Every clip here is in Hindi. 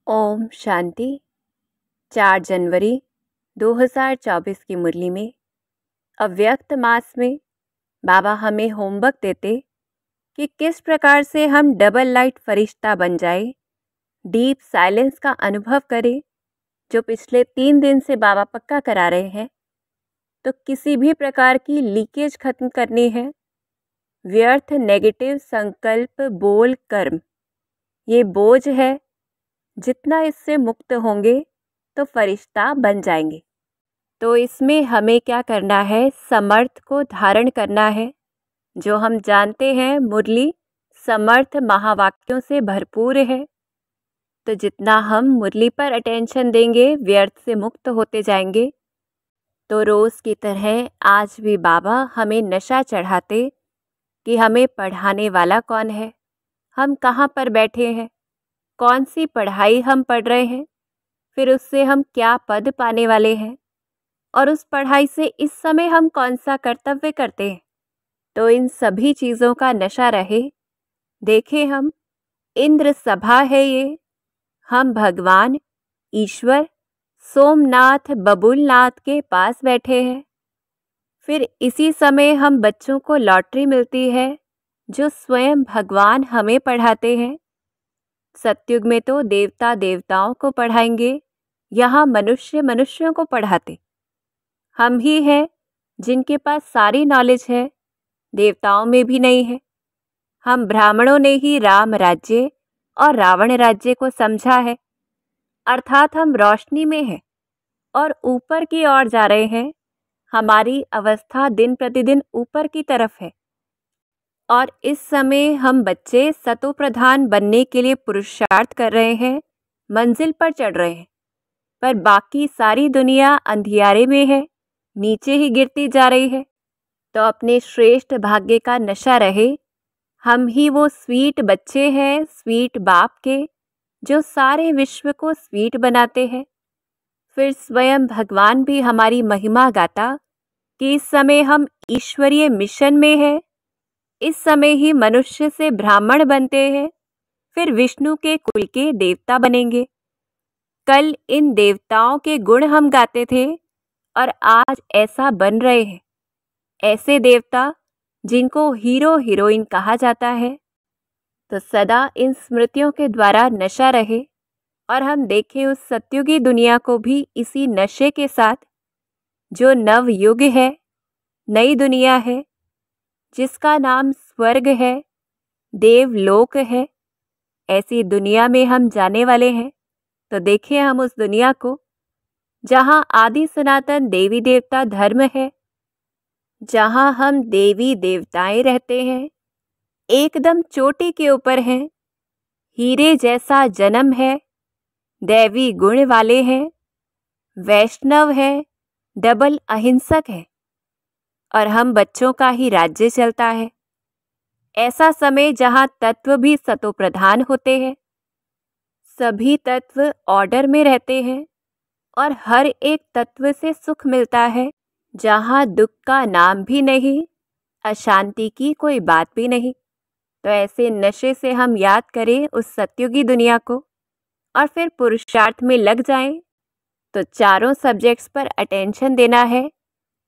ओम शांति। 4 जनवरी 2024 की मुरली में अव्यक्त मास में बाबा हमें होमवर्क देते कि किस प्रकार से हम डबल लाइट फरिश्ता बन जाए, डीप साइलेंस का अनुभव करें, जो पिछले 3 दिन से बाबा पक्का करा रहे हैं। तो किसी भी प्रकार की लीकेज खत्म करनी है। व्यर्थ नेगेटिव संकल्प बोल कर्म ये बोझ है। जितना इससे मुक्त होंगे तो फरिश्ता बन जाएंगे। तो इसमें हमें क्या करना है? समर्थ को धारण करना है। जो हम जानते हैं मुरली समर्थ महावाक्यों से भरपूर है। तो जितना हम मुरली पर अटेंशन देंगे व्यर्थ से मुक्त होते जाएंगे। तो रोज़ की तरह आज भी बाबा हमें नशा चढ़ाते कि हमें पढ़ाने वाला कौन है, हम कहाँ पर बैठे हैं, कौन सी पढ़ाई हम पढ़ रहे हैं, फिर उससे हम क्या पद पाने वाले हैं, और उस पढ़ाई से इस समय हम कौन सा कर्तव्य करते हैं। तो इन सभी चीज़ों का नशा रहे। देखें हम इंद्र सभा है ये, हम भगवान ईश्वर सोमनाथ बबुलनाथ के पास बैठे हैं। फिर इसी समय हम बच्चों को लॉटरी मिलती है जो स्वयं भगवान हमें पढ़ाते हैं। सतयुग में तो देवता देवताओं को पढ़ाएंगे, यहाँ मनुष्य मनुष्यों को पढ़ाते हम ही हैं जिनके पास सारी नॉलेज है, देवताओं में भी नहीं है। हम ब्राह्मणों ने ही राम राज्य और रावण राज्य को समझा है, अर्थात हम रोशनी में हैं और ऊपर की ओर जा रहे हैं। हमारी अवस्था दिन प्रतिदिन ऊपर की तरफ है और इस समय हम बच्चे सतो प्रधान बनने के लिए पुरुषार्थ कर रहे हैं, मंजिल पर चढ़ रहे हैं। पर बाकी सारी दुनिया अंधियारे में है, नीचे ही गिरती जा रही है। तो अपने श्रेष्ठ भाग्य का नशा रहे। हम ही वो स्वीट बच्चे हैं, स्वीट बाप के, जो सारे विश्व को स्वीट बनाते हैं। फिर स्वयं भगवान भी हमारी महिमा गाता कि इस समय हम ईश्वरीय मिशन में हैं, इस समय ही मनुष्य से ब्राह्मण बनते हैं, फिर विष्णु के कुल के देवता बनेंगे। कल इन देवताओं के गुण हम गाते थे और आज ऐसा बन रहे हैं, ऐसे देवता जिनको हीरो हीरोइन कहा जाता है। तो सदा इन स्मृतियों के द्वारा नशा रहे और हम देखें उस सत्युगी दुनिया को भी इसी नशे के साथ, जो नव युग है, नई दुनिया है, जिसका नाम स्वर्ग है, देवलोक है। ऐसी दुनिया में हम जाने वाले हैं। तो देखें हम उस दुनिया को जहाँ आदि सनातन देवी देवता धर्म है, जहाँ हम देवी देवताएं रहते हैं, एकदम चोटी के ऊपर हैं, हीरे जैसा जन्म है, दैवी गुण वाले हैं, वैष्णव है, डबल अहिंसक है और हम बच्चों का ही राज्य चलता है। ऐसा समय जहाँ तत्व भी सतो प्रधान होते हैं, सभी तत्व ऑर्डर में रहते हैं और हर एक तत्व से सुख मिलता है, जहाँ दुख का नाम भी नहीं, अशांति की कोई बात भी नहीं। तो ऐसे नशे से हम याद करें उस सत्युगी दुनिया को और फिर पुरुषार्थ में लग जाएं। तो चारों सब्जेक्ट्स पर अटेंशन देना है,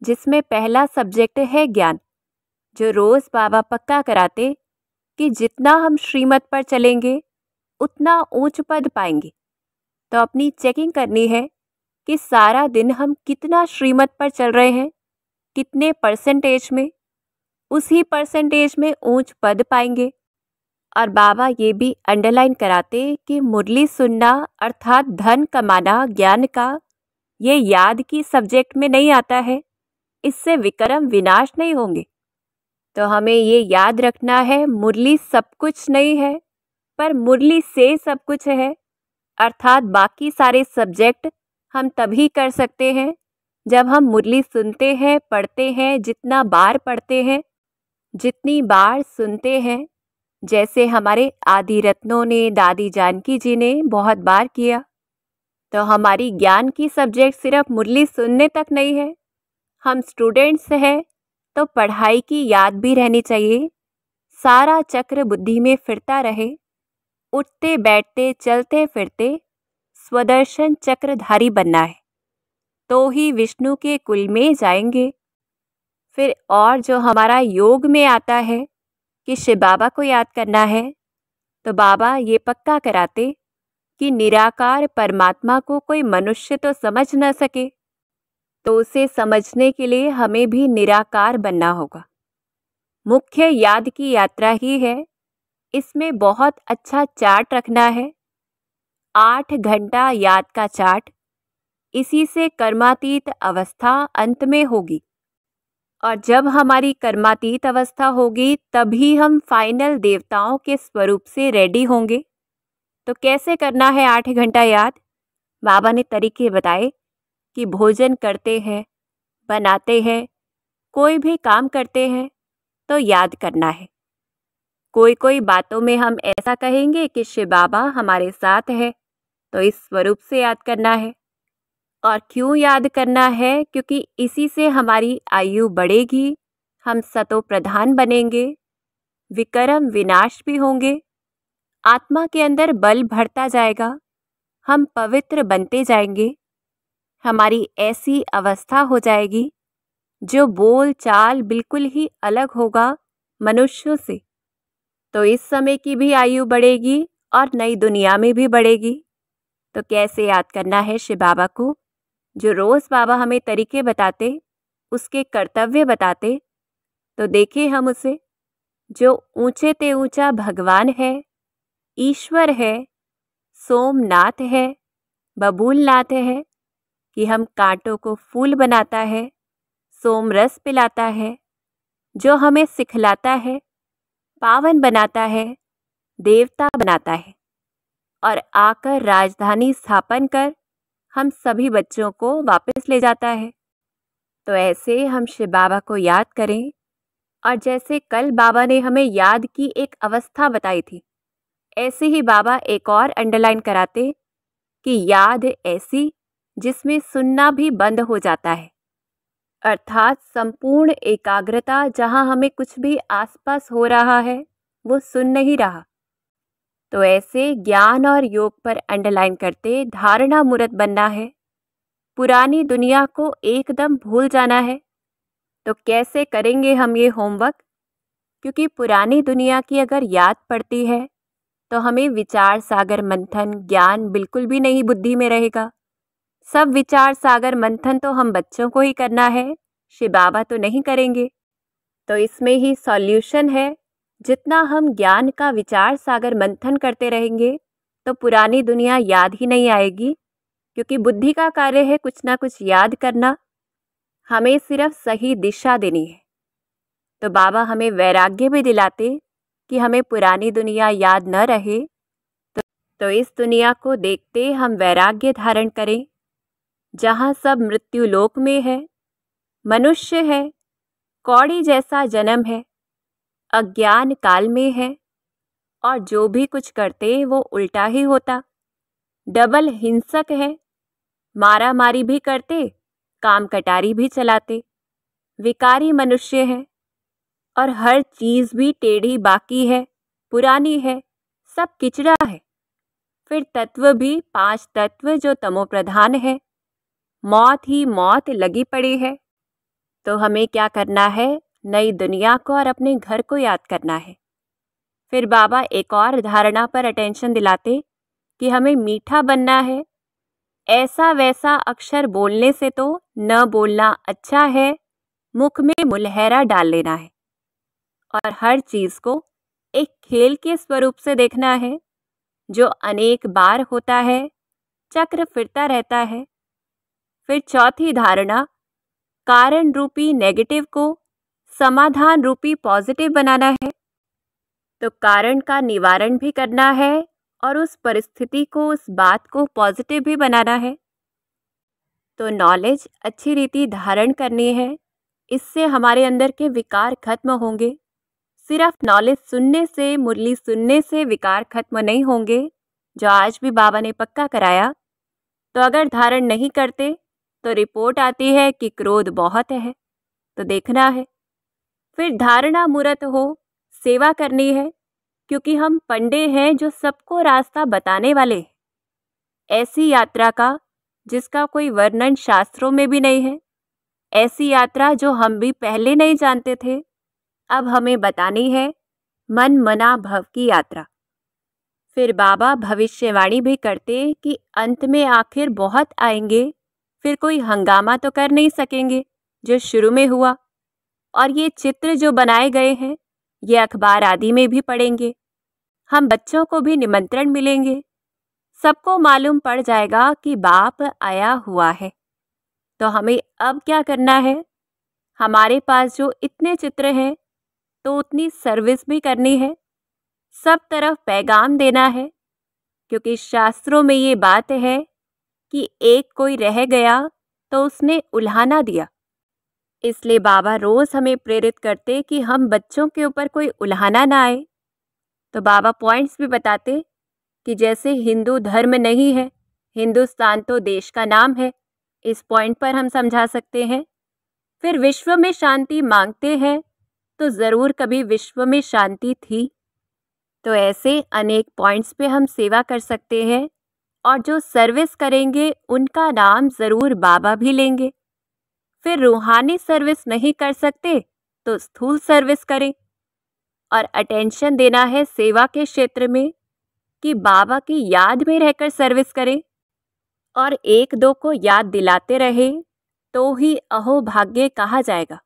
जिसमें पहला सब्जेक्ट है ज्ञान, जो रोज़ बाबा पक्का कराते कि जितना हम श्रीमत पर चलेंगे उतना ऊंच पद पाएंगे। तो अपनी चेकिंग करनी है कि सारा दिन हम कितना श्रीमत पर चल रहे हैं, कितने परसेंटेज में, उसी परसेंटेज में ऊंच पद पाएंगे। और बाबा ये भी अंडरलाइन कराते कि मुरली सुनना अर्थात धन कमाना ज्ञान का, ये याद की सब्जेक्ट में नहीं आता है, इससे विक्रम विनाश नहीं होंगे। तो हमें ये याद रखना है मुरली सब कुछ नहीं है, पर मुरली से सब कुछ है। अर्थात बाकी सारे सब्जेक्ट हम तभी कर सकते हैं जब हम मुरली सुनते हैं, पढ़ते हैं, जितना बार पढ़ते हैं, जितनी बार सुनते हैं। जैसे हमारे आदि रत्नों ने, दादी जानकी जी ने बहुत बार किया। तो हमारी ज्ञान की सब्जेक्ट सिर्फ मुरली सुनने तक नहीं है। हम स्टूडेंट्स हैं तो पढ़ाई की याद भी रहनी चाहिए, सारा चक्र बुद्धि में फिरता रहे, उठते बैठते चलते फिरते स्वदर्शन चक्रधारी बनना है, तो ही विष्णु के कुल में जाएंगे। फिर और जो हमारा योग में आता है कि शिव बाबा को याद करना है, तो बाबा ये पक्का कराते कि निराकार परमात्मा को कोई मनुष्य तो समझ न सके, तो उसे समझने के लिए हमें भी निराकार बनना होगा। मुख्य याद की यात्रा ही है। इसमें बहुत अच्छा चार्ट रखना है, 8 घंटा याद का चार्ट। इसी से कर्मातीत अवस्था अंत में होगी, और जब हमारी कर्मातीत अवस्था होगी तभी हम फाइनल देवताओं के स्वरूप से रेडी होंगे। तो कैसे करना है 8 घंटा याद? बाबा ने तरीके बताए कि भोजन करते हैं, बनाते हैं, कोई भी काम करते हैं तो याद करना है। कोई कोई बातों में हम ऐसा कहेंगे कि शिव बाबा हमारे साथ है, तो इस स्वरूप से याद करना है। और क्यों याद करना है? क्योंकि इसी से हमारी आयु बढ़ेगी, हम सतो प्रधान बनेंगे, विक्रम विनाश भी होंगे, आत्मा के अंदर बल बढ़ता जाएगा, हम पवित्र बनते जाएंगे, हमारी ऐसी अवस्था हो जाएगी जो बोल चाल बिल्कुल ही अलग होगा मनुष्यों से। तो इस समय की भी आयु बढ़ेगी और नई दुनिया में भी बढ़ेगी। तो कैसे याद करना है शिव बाबा को? जो रोज बाबा हमें तरीके बताते, उसके कर्तव्य बताते, तो देखें हम उसे, जो ऊंचे ते ऊंचा भगवान है, ईश्वर है, सोमनाथ है, बबूलनाथ है, कि हम कांटों को फूल बनाता है, सोमरस पिलाता है, जो हमें सिखलाता है, पावन बनाता है, देवता बनाता है, और आकर राजधानी स्थापन कर हम सभी बच्चों को वापस ले जाता है। तो ऐसे हम शिव बाबा को याद करें। और जैसे कल बाबा ने हमें याद की एक अवस्था बताई थी, ऐसे ही बाबा एक और अंडरलाइन कराते कि याद ऐसी जिसमें सुनना भी बंद हो जाता है, अर्थात संपूर्ण एकाग्रता, जहाँ हमें कुछ भी आसपास हो रहा है वो सुन नहीं रहा। तो ऐसे ज्ञान और योग पर अंडरलाइन करते धारणा मूर्त बनना है, पुरानी दुनिया को एकदम भूल जाना है। तो कैसे करेंगे हम ये होमवर्क? क्योंकि पुरानी दुनिया की अगर याद पड़ती है तो हमें विचार सागर मंथन ज्ञान बिल्कुल भी नहीं बुद्धि में रहेगा। सब विचार सागर मंथन तो हम बच्चों को ही करना है, शिव बाबा तो नहीं करेंगे। तो इसमें ही सॉल्यूशन है। जितना हम ज्ञान का विचार सागर मंथन करते रहेंगे तो पुरानी दुनिया याद ही नहीं आएगी, क्योंकि बुद्धि का कार्य है कुछ ना कुछ याद करना, हमें सिर्फ सही दिशा देनी है। तो बाबा हमें वैराग्य भी दिलाते कि हमें पुरानी दुनिया याद न रहे, तो इस दुनिया को देखते हम वैराग्य धारण करें, जहाँ सब मृत्यु लोक में है, मनुष्य है, कौड़ी जैसा जन्म है, अज्ञान काल में है, और जो भी कुछ करते वो उल्टा ही होता, डबल हिंसक है, मारा मारी भी करते, काम कटारी भी चलाते, विकारी मनुष्य है, और हर चीज भी टेढ़ी बाकी है, पुरानी है, सब किचड़ा है। फिर तत्व भी 5 तत्व जो तमो प्रधान है, मौत ही मौत लगी पड़ी है। तो हमें क्या करना है? नई दुनिया को और अपने घर को याद करना है। फिर बाबा एक और धारणा पर अटेंशन दिलाते कि हमें मीठा बनना है। ऐसा वैसा अक्षर बोलने से तो न बोलना अच्छा है, मुख में मुलहरा डाल लेना है, और हर चीज को एक खेल के स्वरूप से देखना है, जो अनेक बार होता है, चक्र फिरता रहता है। फिर चौथी धारणा, कारण रूपी नेगेटिव को समाधान रूपी पॉजिटिव बनाना है। तो कारण का निवारण भी करना है और उस परिस्थिति को, उस बात को पॉजिटिव भी बनाना है। तो नॉलेज अच्छी रीति धारण करनी है, इससे हमारे अंदर के विकार खत्म होंगे। सिर्फ नॉलेज सुनने से, मुरली सुनने से विकार खत्म नहीं होंगे, जो आज भी बाबा ने पक्का कराया। तो अगर धारण नहीं करते तो रिपोर्ट आती है कि क्रोध बहुत है, तो देखना है। फिर धारणा मूर्त हो, सेवा करनी है, क्योंकि हम पंडे हैं जो सबको रास्ता बताने वाले हैं। ऐसी यात्रा का जिसका कोई वर्णन शास्त्रों में भी नहीं है, ऐसी यात्रा जो हम भी पहले नहीं जानते थे, अब हमें बतानी है मन मना भव की यात्रा। फिर बाबा भविष्यवाणी भी करते कि अंत में आखिर बहुत आएंगे, फिर कोई हंगामा तो कर नहीं सकेंगे जो शुरू में हुआ। और ये चित्र जो बनाए गए हैं ये अखबार आदि में भी पढ़ेंगे, हम बच्चों को भी निमंत्रण मिलेंगे, सबको मालूम पड़ जाएगा कि बाप आया हुआ है। तो हमें अब क्या करना है, हमारे पास जो इतने चित्र हैं तो उतनी सर्विस भी करनी है, सब तरफ पैगाम देना है, क्योंकि शास्त्रों में ये बात है कि एक कोई रह गया तो उसने उल्हाना दिया। इसलिए बाबा रोज हमें प्रेरित करते कि हम बच्चों के ऊपर कोई उल्हाना ना आए। तो बाबा पॉइंट्स भी बताते कि जैसे हिंदू धर्म नहीं है, हिंदुस्तान तो देश का नाम है, इस पॉइंट पर हम समझा सकते हैं। फिर विश्व में शांति मांगते हैं तो ज़रूर कभी विश्व में शांति थी। तो ऐसे अनेक पॉइंट्स पे हम सेवा कर सकते हैं, और जो सर्विस करेंगे उनका नाम ज़रूर बाबा भी लेंगे। फिर रूहानी सर्विस नहीं कर सकते तो स्थूल सर्विस करें, और अटेंशन देना है सेवा के क्षेत्र में कि बाबा की याद में रहकर सर्विस करें, और एक दो को याद दिलाते रहे तो ही अहोभाग्य कहा जाएगा,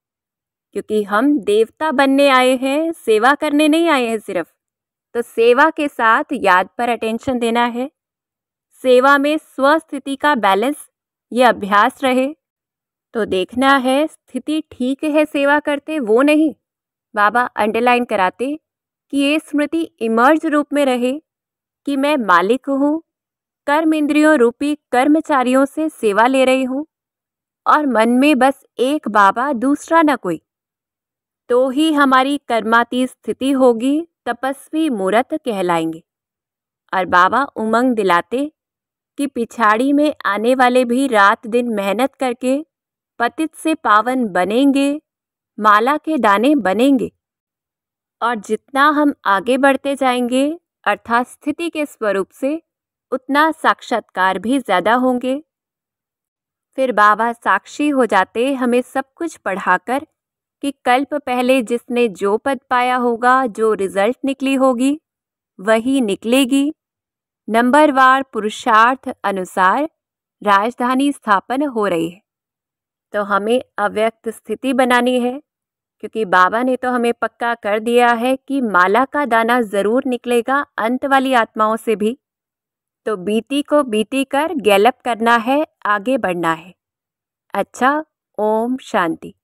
क्योंकि हम देवता बनने आए हैं, सेवा करने नहीं आए हैं सिर्फ। तो सेवा के साथ याद पर अटेंशन देना है, सेवा में स्वस्थिति का बैलेंस ये अभ्यास रहे। तो देखना है स्थिति ठीक है सेवा करते, वो नहीं, बाबा अंडरलाइन कराते कि ये स्मृति इमर्ज रूप में रहे कि मैं मालिक हूँ, कर्म इंद्रियों रूपी कर्मचारियों से सेवा ले रही हूँ, और मन में बस एक बाबा, दूसरा न कोई। तो ही हमारी कर्मातीत स्थिति होगी, तपस्वी मूर्त कहलाएंगे। और बाबा उमंग दिलाते कि पिछाड़ी में आने वाले भी रात दिन मेहनत करके पतित से पावन बनेंगे, माला के दाने बनेंगे। और जितना हम आगे बढ़ते जाएंगे अर्थात स्थिति के स्वरूप से, उतना साक्षात्कार भी ज़्यादा होंगे। फिर बाबा साक्षी हो जाते हमें सब कुछ पढ़ाकर कि कल्प पहले जिसने जो पद पाया होगा, जो रिजल्ट निकली होगी वही निकलेगी। नंबरवार पुरुषार्थ अनुसार राजधानी स्थापन हो रही है। तो हमें अव्यक्त स्थिति बनानी है, क्योंकि बाबा ने तो हमें पक्का कर दिया है कि माला का दाना ज़रूर निकलेगा अंत वाली आत्माओं से भी। तो बीती को बीती कर गैलप करना है, आगे बढ़ना है। अच्छा, ओम शांति।